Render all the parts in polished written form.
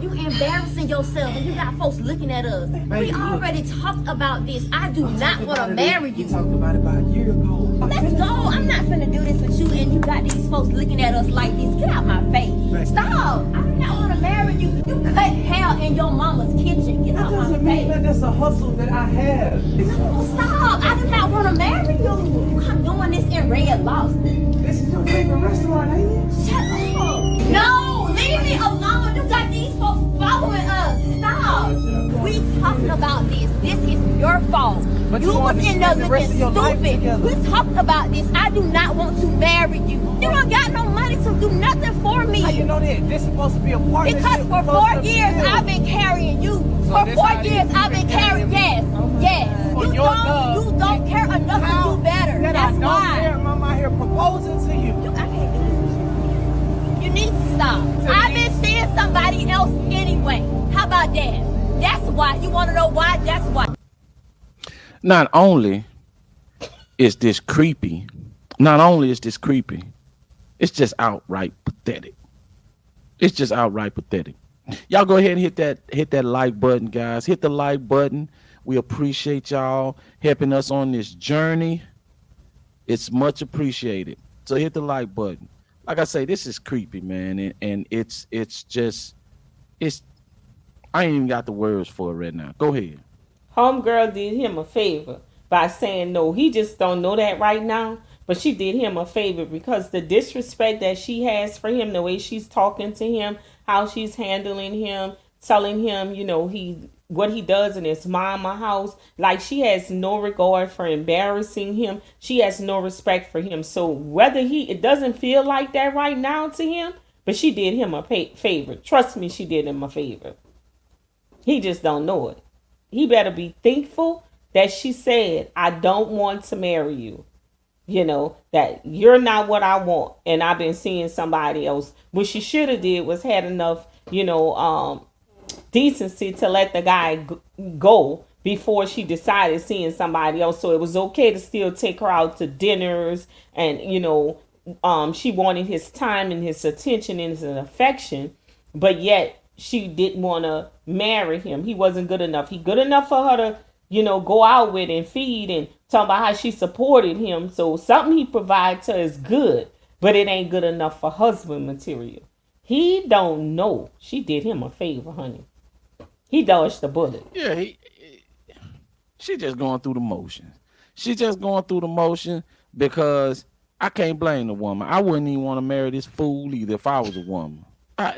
You embarrassing yourself and you got folks looking at us. We already talked about this. I do not want to marry you. We talked about it about a year ago. Let's go. I'm not finna do this with you and you got these folks looking at us like this. Get out my face. Stop. I do not want to marry you. You cut hair in your mama's kitchen. Get out my face. That's a hustle that I have. No, stop. I do not want to marry you. I'm doing this in Red Lobster. This is your favorite restaurant, ain't it? Shut up. No, leave me alone. You got these folks following us. Stop. We talking about this. This is your fault. But you was in there looking stupid. We talked about this. I do not want to marry you. You don't got no money to do nothing for me. How you know that? This is supposed to be a partnership. Because for 4 years I've been carrying you. For 4 years I've been carrying. Yes. You don't care enough to do better. That's why. I'm out here proposing to you. I can't do this. You need to stop. I've been seeing somebody else anyway. How about that? That's why. You want to know why? That's why. Not only is this creepy, it's just outright pathetic. It's just outright pathetic. Y'all go ahead and hit that like button, guys. Hit the like button. We appreciate y'all helping us on this journey. It's much appreciated. So hit the like button. Like I say, this is creepy, man, and it's I ain't even got the words for it right now. Go ahead. Homegirl did him a favor by saying no. He just don't know that right now, but she did him a favor because the disrespect that she has for him, the way she's talking to him, how she's handling him, telling him, what he does in his mama house, like she has no regard for embarrassing him. She has no respect for him. So whether it doesn't feel like that right now to him, but she did him a favor. Trust me, she did him a favor. He just don't know it. He better be thankful that she said, I don't want to marry you. That you're not what I want. And I've been seeing somebody else. What she should have did was had enough, decency to let the guy go before she decided seeing somebody else. So it was okay to still take her out to dinners and, she wanted his time and his attention and his affection, but yet she didn't want to marry him. He wasn't good enough. He good enough for her to, go out with and feed and talk about how she supported him. So something he provides her is good, but it ain't good enough for husband material. He don't know. She did him a favor, honey. He dodged the bullet. Yeah, she just going through the motions. She's just going through the motion because I can't blame the woman. I wouldn't even want to marry this fool either if I was a woman.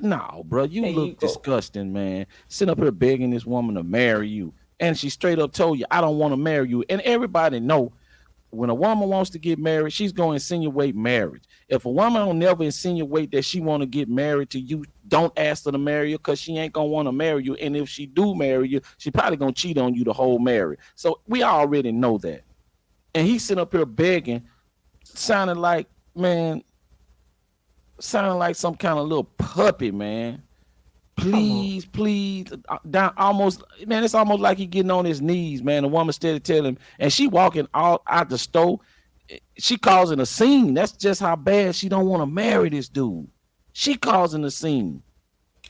No, bro, you look disgusting, man. Sitting up here begging this woman to marry you. And she straight up told you, I don't want to marry you. And everybody know when a woman wants to get married, she's going to insinuate marriage. If a woman don't never insinuate that she want to get married to you, don't ask her to marry you because she ain't going to want to marry you. And if she do marry you, she probably going to cheat on you the whole marriage. So we already know that. And he's sitting up here begging, sounding like some kind of little puppy, man. Please, down almost, man. It's almost like he getting on his knees, man. The woman steady telling him, and she walking all out the store. She causing a scene. That's just how bad she don't want to marry this dude. She causing a scene.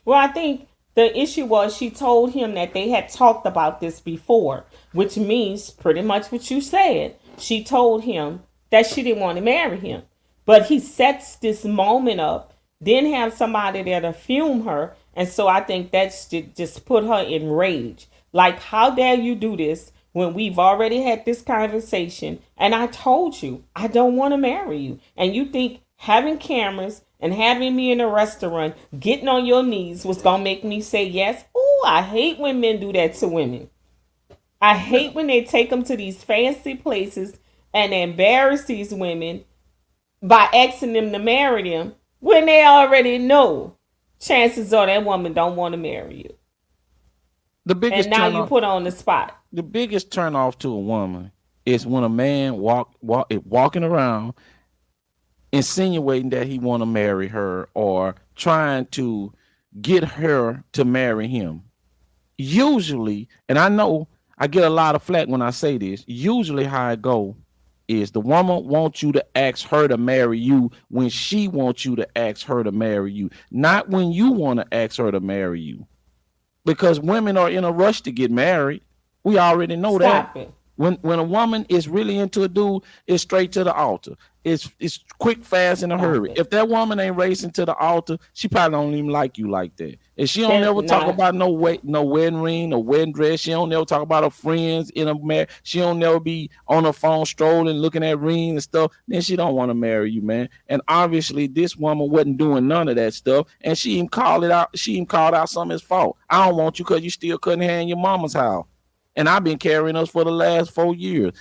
Well, I think the issue was she told him that they had talked about this before, which means pretty much what you said. She told him that she didn't want to marry him, but he sets this moment up, then have somebody there to film her. And so I think that's just put her in rage. Like, how dare you do this when we've already had this conversation? And I told you, I don't want to marry you. And you think having cameras and having me in a restaurant, getting on your knees was going to make me say yes? Oh, I hate when men do that to women. I hate when they take them to these fancy places and embarrass these women by asking them to marry them when they already know chances are that woman don't want to marry you. And now you put on the spot. The biggest turn off to a woman is when a man walking around insinuating that he want to marry her or trying to get her to marry him. Usually, and I know I get a lot of flack when I say this, usually how it go is the woman wants you to ask her to marry you when she wants you to ask her to marry you, not when you want to ask her to marry you. because women are in a rush to get married. We already know that. Stop it. When a woman is really into a dude, it's straight to the altar. It's quick, fast, in a Stop hurry. it. If that woman ain't racing to the altar, she probably don't even like you like that. And she don't That's ever talk not about no wedding ring, no wedding dress. She don't never talk about her friends in a marriage. She don't never be on her phone strolling, looking at rings and stuff. Then she don't want to marry you, man. And obviously, this woman wasn't doing none of that stuff. And she even called it out. She even called out some of his fault. I don't want you because you still couldn't hand your mama's house. And I've been carrying us for the last 4 years.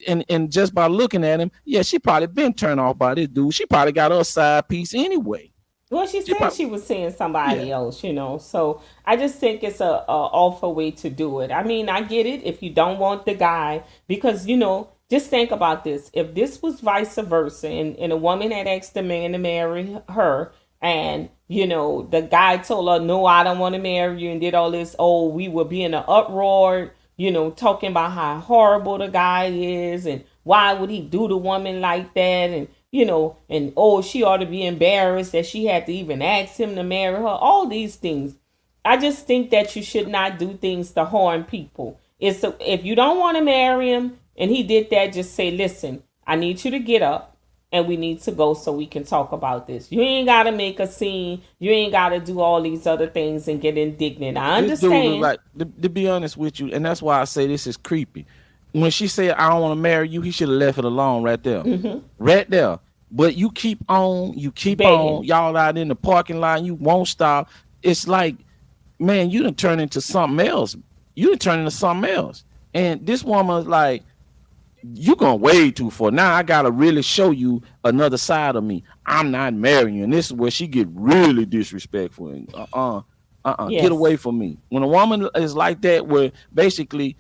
And just by looking at him, yeah, she probably been turned off by this dude. She probably got her side piece anyway. Well, she She said probably, she was seeing yeah. somebody else, So I just think it's a awful way to do it. I mean, I get it if you don't want the guy, because just think about this. If this was vice versa, and a woman had asked the man to marry her, and the guy told her, no, I don't want to marry you, and did all this, oh, we would be in an uproar, talking about how horrible the guy is, and why would he do the woman like that, and and oh, she ought to be embarrassed that she had to even ask him to marry her. All these things. I just think that you should not do things to harm people. If you don't want to marry him and he did that, just say, listen, I need you to get up and we need to go so we can talk about this. You ain't got to make a scene. You ain't got to do all these other things and get indignant. I This dude was understand. like, to be honest with you, and that's why I say this is creepy. When she said, I don't want to marry you, he should have left it alone right there. Right there. But you keep on, Begging. y'all out in the parking lot, you won't stop. It's like, man, you done turn into something else. You done turn into something else. And this woman's like, you going way too far. Now I gotta really show you another side of me. I'm not marrying you. And this is where she get really disrespectful. And get Yes. away from me. When a woman is like that, where basically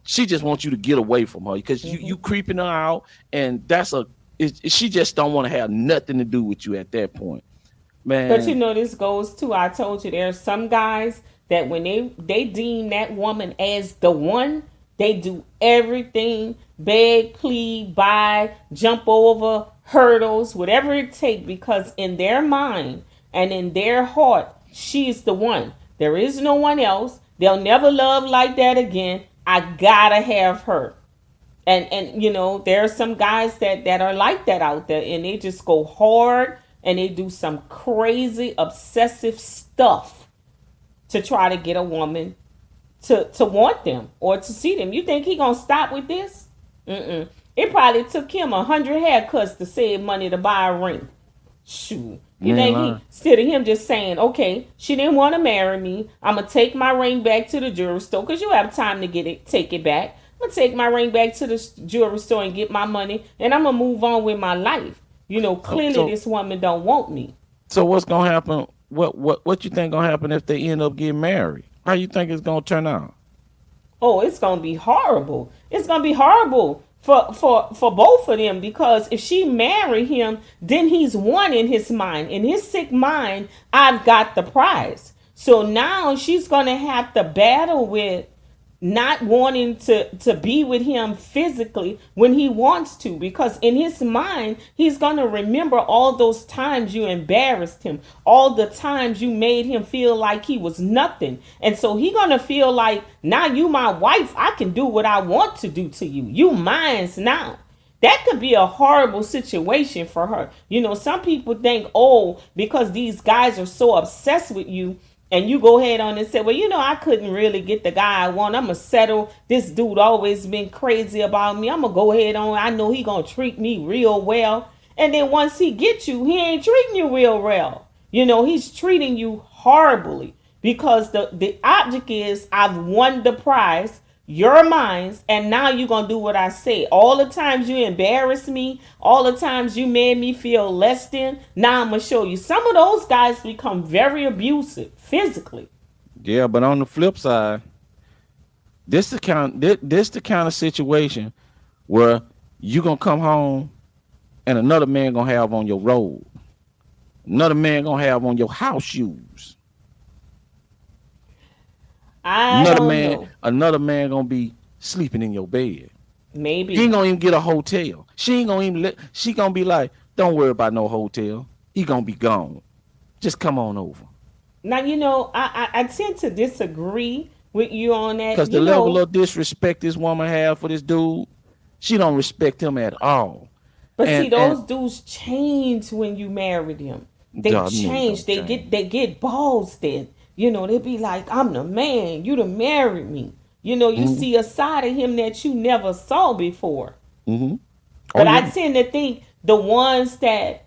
she just wants you to get away from her because you creeping her out, and she just don't want to have nothing to do with you at that point, But man. this goes to, I told you, there's some guys that when they deem that woman as the one, they do everything, beg, plead, buy, jump over hurdles, whatever it takes, because in their mind and in their heart, she's the one. There is no one else. They'll never love like that again. I gotta have her. And there are some guys that are like that out there, and they just go hard and they do some crazy obsessive stuff to try to get a woman to want them or to see them. You think he gonna stop with this? It probably took him 100 haircuts to save money to buy a ring. Shoot. You You ain't think lying. instead of him just saying, okay, she didn't want to marry me, I'm gonna take my ring back to the jewelry store, because you have time to take it back. I'm gonna take my ring back to the jewelry store and get my money, and I'm gonna move on with my life. Clearly So this woman don't want me. what's gonna happen? What you think gonna happen if they end up getting married? How you think it's gonna turn out? Oh, it's gonna be horrible. It's gonna be horrible for both of them, because if she marry him, then he's won in his mind. In his sick mind, I've got the prize. So now she's gonna have to battle with not wanting to be with him physically when he wants to, because in his mind he's going to remember all those times you embarrassed him, all the times you made him feel like he was nothing, and so he going to feel like, now you my wife, I can do what I want to do to you, you mine's now. That could be a horrible situation for her. Some people think, oh, because these guys are so obsessed with you, and you go ahead on and say, well, I couldn't really get the guy I want. I'm going to settle. This dude always been crazy about me. I'm going to go ahead on. I know he going to treat me real well. And then once he gets you, he ain't treating you real well. He's treating you horribly, because the object is, I've won the prize. You're mine, and now you're going to do what I say. All the times you embarrassed me, all the times you made me feel less than, now I'm going to show you. Some of those guys become very abusive physically. Yeah, but on the flip side, this the kind of situation where you gonna come home and another man gonna have on your robe, another man gonna have on your house shoes, I don't know. another man gonna be sleeping in your bed. He ain't Maybe. gonna even get a hotel. She ain't gonna even she gonna be like, don't worry about no hotel. He gonna be gone. Just come on over. Now, I tend to disagree with you on that. Because the level of disrespect this woman have for this dude, she don't respect him at all. But see, And those dudes change when you marry them. They God, no, change. don't change. They get balls then. They be like, I'm the man. You done married me. You Mm-hmm. see a side of him that you never saw before. Mm-hmm. Oh But I yeah. tend to think the ones that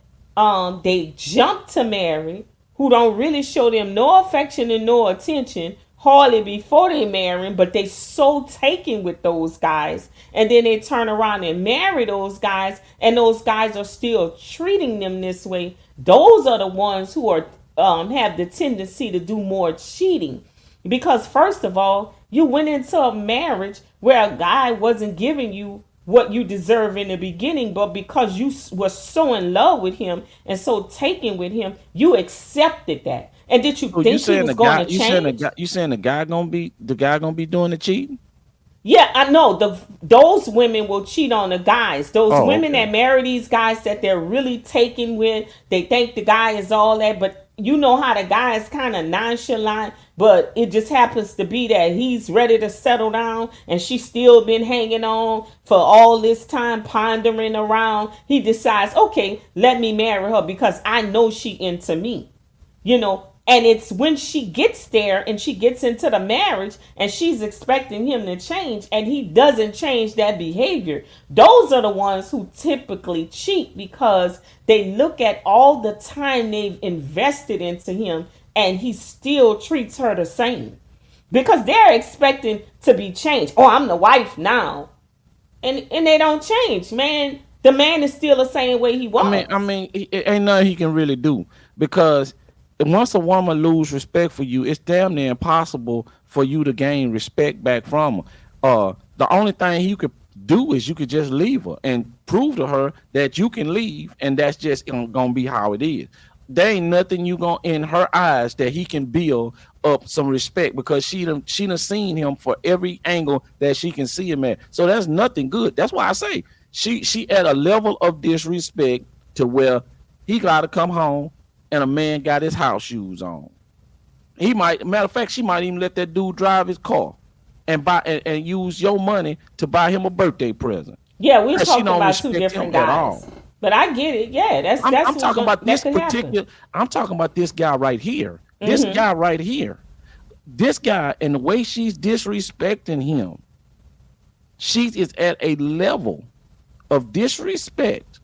they jump to marry, who don't really show them no affection and no attention hardly before they marry him, but they so taken with those guys, and then they turn around and marry those guys, and those guys are still treating them this way. Those are the ones who are have the tendency to do more cheating, because first of all, you went into a marriage where a guy wasn't giving you what you deserve in the beginning, but because you were so in love with him and so taken with him, you accepted that. And did you So you think he saying was the going guy? to change? You saying the guy gonna be doing the cheating? Yeah, I know. Those women will cheat on the guys. Those Oh, women okay. that marry these guys that they're really taken with, they think the guy is all that, but you know how the guy is kind of nonchalant, but it just happens to be that he's ready to settle down and she's still been hanging on for all this time, pondering around. He decides, okay, let me marry her because I know she into me. And it's when she gets there and she gets into the marriage and she's expecting him to change and he doesn't change that behavior. Those are the ones who typically cheat because they look at all the time they've invested into him and he still treats her the same because they're expecting to be changed. Oh, I'm the wife now. And they don't change, man. The man is still the same way he was. It ain't nothing he can really do because once a woman lose respect for you, it's damn near impossible for you to gain respect back from her. The only thing you could do is you could just leave her and prove to her that you can leave, and that's just gonna be how it is. There ain't nothing you gonna in her eyes that he can build up some respect because she done seen him for every angle that she can see him at. So that's nothing good. That's why I say she at a level of disrespect to where he gotta come home and a man got his house shoes on. He might, matter of fact, she might even let that dude drive his car and buy and use your money to buy him a birthday present. Yeah, we're She talking don't about two respect different him at guys. all. But I get it. Yeah, I'm talking about that this could happen. particular. I'm talking about this guy right here. This Mm-hmm. guy right here. This guy and the way she's disrespecting him. She is at a level of disrespect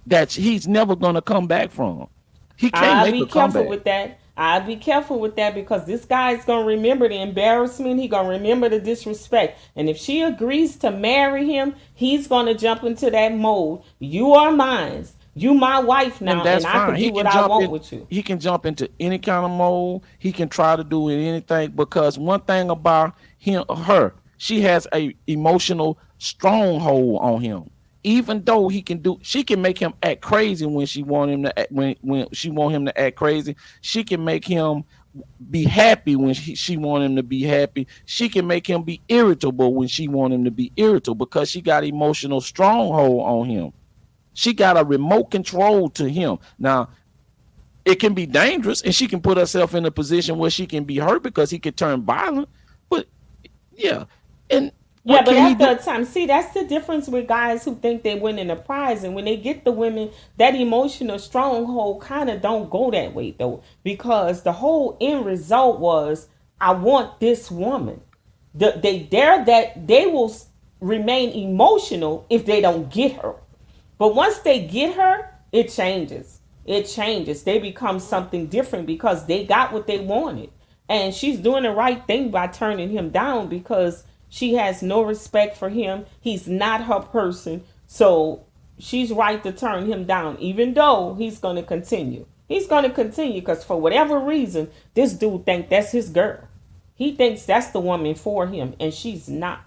that he's never gonna come back from. He can't I'll make be a careful comeback. with that. I'll be careful with that because this guy is gonna remember the embarrassment. He gonna remember the disrespect. And if she agrees to marry him, he's gonna jump into that mode. You are mine. You my wife And now, that's and I can fine. do He what can I jump want in. with you. He can jump into any kind of mold. He can try to do anything because one thing about her, she has a emotional stronghold on him. Even though she can make him act crazy when she want him to act, when she want him to act crazy. She can make him be happy when she want him to be happy. She can make him be irritable when she want him to be irritable because she got emotional stronghold on him. She got a remote control to him. Now, it can be dangerous and she can put herself in a position where she can be hurt because he could turn violent. But yeah. And Yeah, what but can he after do? a time, see, that's the difference with guys who think they winning a prize, and when they get the women, that emotional stronghold kind of don't go that way though, because the whole end result was, I want this woman. They will remain emotional if they don't get her, but once they get her, it changes. It changes. They become something different because they got what they wanted. And she's doing the right thing by turning him down because she has no respect for him. He's not her person. So she's right to turn him down, even though he's going to continue. He's going to continue because for whatever reason, this dude thinks that's his girl. He thinks that's the woman for him, and she's not.